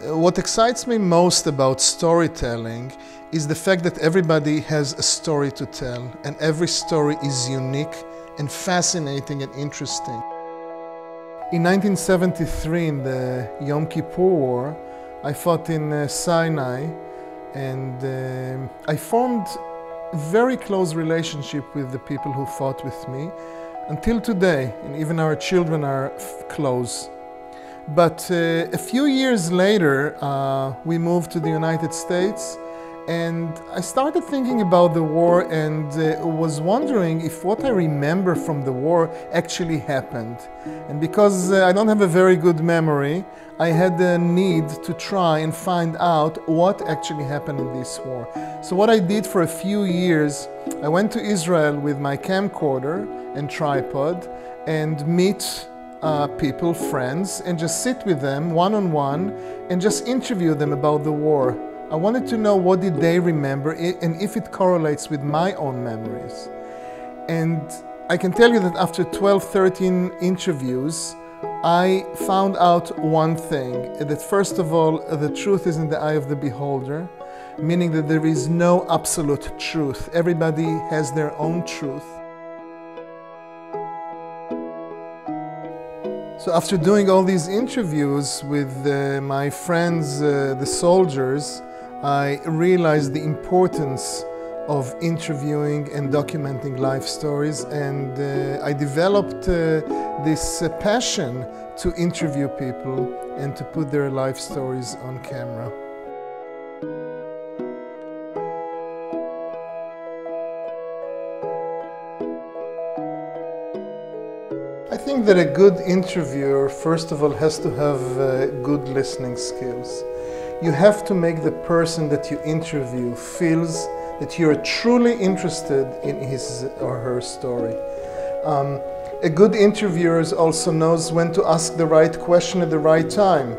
What excites me most about storytelling is the fact that everybody has a story to tell, and every story is unique and fascinating and interesting. In 1973, in the Yom Kippur War, I fought in Sinai, and I formed a very close relationship with the people who fought with me until today, and even our children are close. But a few years later, we moved to the United States, and I started thinking about the war and was wondering if what I remember from the war actually happened. And because I don't have a very good memory, I had the need to try and find out what actually happened in this war. So what I did for a few years, I went to Israel with my camcorder and tripod and meet people, friends, and just sit with them one-on-one and just interview them about the war. I wanted to know what did they remember and if it correlates with my own memories. And I can tell you that after 12, 13 interviews, I found out one thing, that first of all, the truth is in the eye of the beholder, meaning that there is no absolute truth. Everybody has their own truth. So after doing all these interviews with my friends, the soldiers, I realized the importance of interviewing and documenting life stories, and I developed this passion to interview people and to put their life stories on camera. I think that a good interviewer, first of all, has to have good listening skills. You have to make the person that you interview feels that you're truly interested in his or her story. A good interviewer also knows when to ask the right question at the right time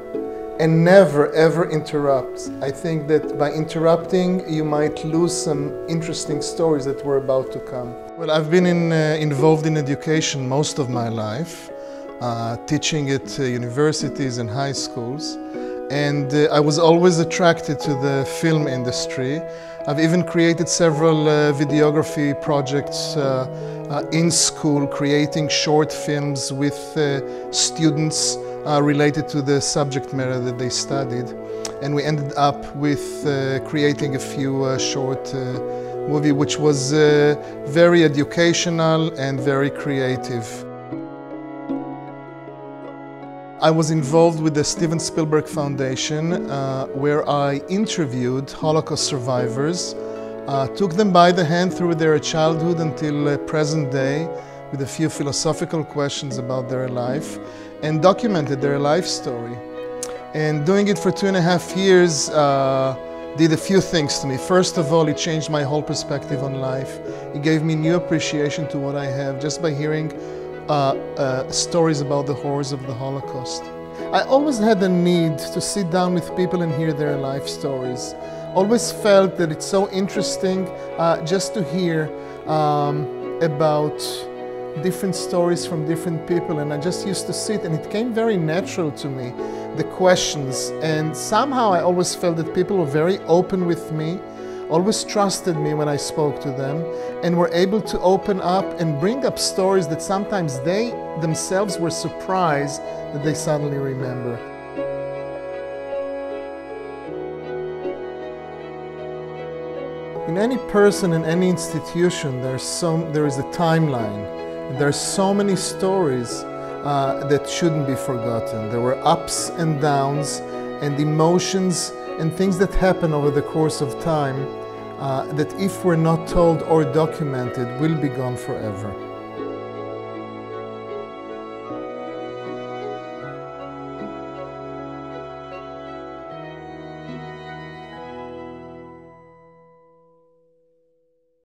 and never ever interrupt. I think that by interrupting you might lose some interesting stories that were about to come. Well, I've been involved in education most of my life, teaching at universities and high schools. And I was always attracted to the film industry. I've even created several videography projects in school, creating short films with students related to the subject matter that they studied. And we ended up with creating a few short movies, which was very educational and very creative. I was involved with the Steven Spielberg Foundation, where I interviewed Holocaust survivors, took them by the hand through their childhood until present day with a few philosophical questions about their life, and documented their life story. And doing it for 2.5 years did a few things to me. First of all, it changed my whole perspective on life. It gave me new appreciation to what I have just by hearing stories about the horrors of the Holocaust. I always had a need to sit down with people and hear their life stories. Always felt that it's so interesting just to hear about different stories from different people, and I just used to sit, and it came very natural to me, the questions, and somehow I always felt that people were very open with me, always trusted me when I spoke to them, and were able to open up and bring up stories that sometimes they themselves were surprised that they suddenly remember. In any person, in any institution, there is a timeline. There are so many stories that shouldn't be forgotten. There were ups and downs and emotions and things that happen over the course of time that if we're not told or documented will be gone forever.